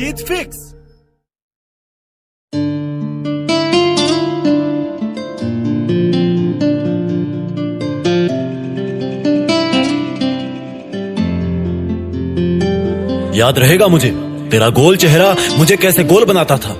जीत fix. याद रहेगा मुझे तेरा गोल चेहरा मुझे कैसे गोल बनाता था।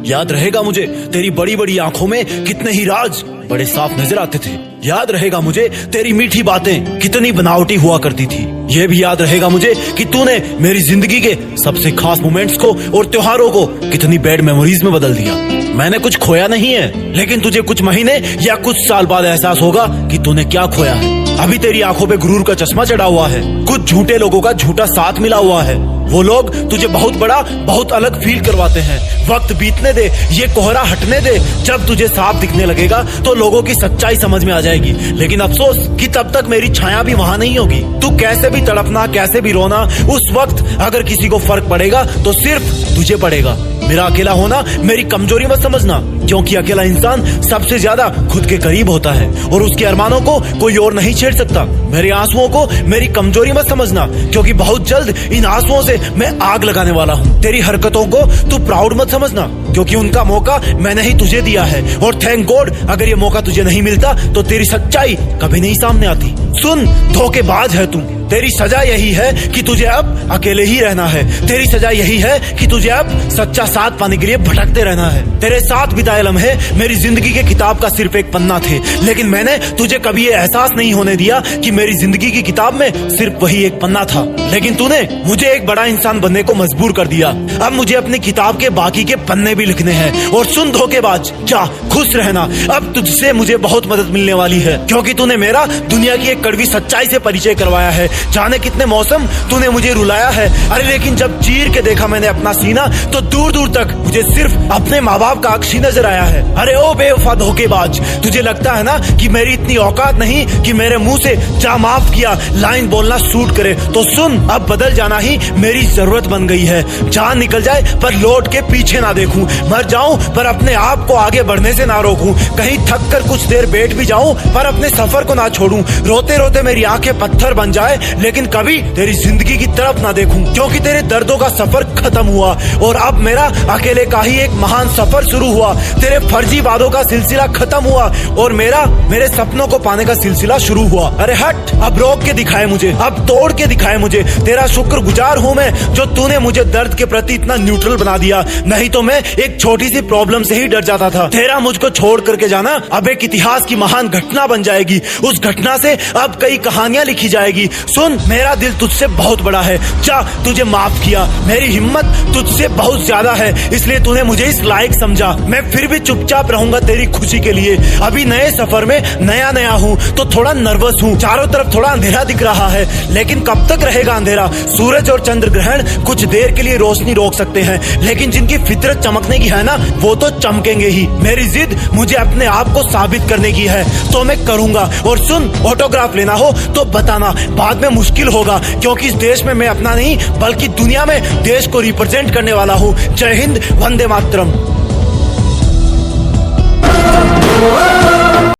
याद रहेगा मुझे तेरी बड़ी बड़ी आंखों में कितने ही राज बड़े साफ नजर आते थे। याद रहेगा मुझे तेरी मीठी बातें कितनी बनावटी हुआ करती थी। ये भी याद रहेगा मुझे कि तूने मेरी जिंदगी के सबसे खास मोमेंट्स को और त्योहारों को कितनी बैड मेमोरीज में बदल दिया। मैंने कुछ खोया नहीं है, लेकिन तुझे कुछ महीने या कुछ साल बाद एहसास होगा कि तूने क्या खोया है। अभी तेरी आंखों पे गुरूर का चश्मा चढ़ा हुआ है, कुछ झूठे लोगों का झूठा साथ मिला हुआ है। वो लोग तुझे बहुत बड़ा बहुत अलग फील करवाते हैं। वक्त बीतने दे, ये कोहरा हटने दे। जब तुझे साफ दिखने लगेगा तो लोगों की सच्चाई समझ में आ जाएगी। लेकिन अफसोस कि तब तक मेरी छाया भी वहाँ नहीं होगी। तू कैसे भी तड़पना, कैसे भी रोना, उस वक्त अगर किसी को फर्क पड़ेगा तो सिर्फ तुझे पड़ेगा। मेरा अकेला होना मेरी कमजोरी मत समझना, क्योंकि अकेला इंसान सबसे ज्यादा खुद के करीब होता है और उसके अरमानों को कोई और नहीं छेड़ सकता। मेरे आंसुओं को मेरी कमजोरी मत समझना, क्योंकि बहुत जल्द इन आंसुओं से मैं आग लगाने वाला हूँ। तेरी हरकतों को तू प्राउड मत समझना, क्योंकि उनका मौका मैंने ही तुझे दिया है। और थैंक गॉड अगर ये मौका तुझे नहीं मिलता तो तेरी सच्चाई कभी नहीं सामने आती। सुन, धोखेबाज है तू। तेरी सजा यही है कि तुझे अब अकेले ही रहना है। तेरी सजा यही है कि तुझे अब सच्चा साथ पाने के लिए भटकते रहना है। तेरे साथ बिताए लम्हे मेरी जिंदगी के किताब का सिर्फ एक पन्ना थे, लेकिन मैंने तुझे कभी ये एहसास नहीं होने दिया कि मेरी जिंदगी की किताब में सिर्फ वही एक पन्ना था। लेकिन तूने मुझे एक बड़ा इंसान बनने को मजबूर कर दिया। अब मुझे अपनी किताब के बाकी के पन्ने भी लिखने हैं। और सुन धोखेबाज, जा खुश रहना। अब तुझसे मुझे बहुत मदद मिलने वाली है, क्योंकि तूने मेरा दुनिया की एक कड़वी सच्चाई से परिचय करवाया है। जाने कितने मौसम तूने मुझे रुलाया है। अरे लेकिन जब चीर के देखा मैंने अपना सीना तो दूर दूर तक मुझे सिर्फ अपने माँ बाप का अक्स ही नजर आया है। अरे ओ बेवफा धोखेबाज, तुझे लगता है ना कि मेरी इतनी औकात नहीं कि मेरे मुंह से जा माफ किया लाइन बोलना सूट करे। तो सुन, अब बदल जाना ही मेरी जरूरत बन गई है। जान निकल जाए पर लौट के पीछे ना देखूं, मर जाऊं पर अपने आप को आगे बढ़ने से ना रोकूं, कहीं थक कर कुछ देर बैठ भी जाऊं पर अपने सफर को ना छोड़ूं, रोते रोते मेरी आंखें पत्थर बन जाए लेकिन कभी तेरी जिंदगी की तरफ ना देखूं, क्योंकि तेरे दर्दों का सफर खत्म हुआ और अब मेरा अकेले का ही एक महान सफर शुरू हुआ। तेरे फर्जी वादों का सिलसिला खत्म हुआ और मेरे सपनों को पाने का सिलसिला शुरू हुआ। अरे हट, अब रोक के दिखाए मुझे, अब तोड़ के दिखाए मुझे। तेरा शुक्रगुजार हूँ मैं जो तूने मुझे दर्द के प्रति इतना न्यूट्रल बना दिया, नहीं तो मैं एक छोटी सी प्रॉब्लम से ही डर जाता था। तेरा मुझको छोड़ करके जाना अब एक इतिहास की महान घटना बन जाएगी। उस घटना से अब कई कहानियां लिखी जाएगी। सुन, मेरा दिल तुझसे बहुत बड़ा है। जा, तुझे माफ किया। मेरी हिम्मत तुझसे बहुत ज्यादा है, इसलिए तूने मुझे इस लायक समझा। मैं फिर भी चुपचाप रहूंगा तेरी खुशी के लिए। अभी नए सफर में नया हूँ तो थोड़ा नर्वस हूँ। चारों तरफ थोड़ा अंधेरा दिख रहा है, लेकिन कब तक रहेगा अंधेरा? सूरज और चंद्र ग्रहण कुछ देर के लिए रोशनी रोक सकते हैं, लेकिन जिनकी फितरत चमकने की है ना, वो तो चमकेंगे ही। मेरी जिद मुझे अपने आप को साबित करने की है, तो मैं करूंगा। और सुन, ऑटोग्राफ लेना हो तो बताना, बाद में मुश्किल होगा, क्योंकि इस देश में मैं अपना नहीं बल्कि दुनिया में देश को रिप्रेजेंट करने वाला हूँ। जय हिंद, वंदे मातरम।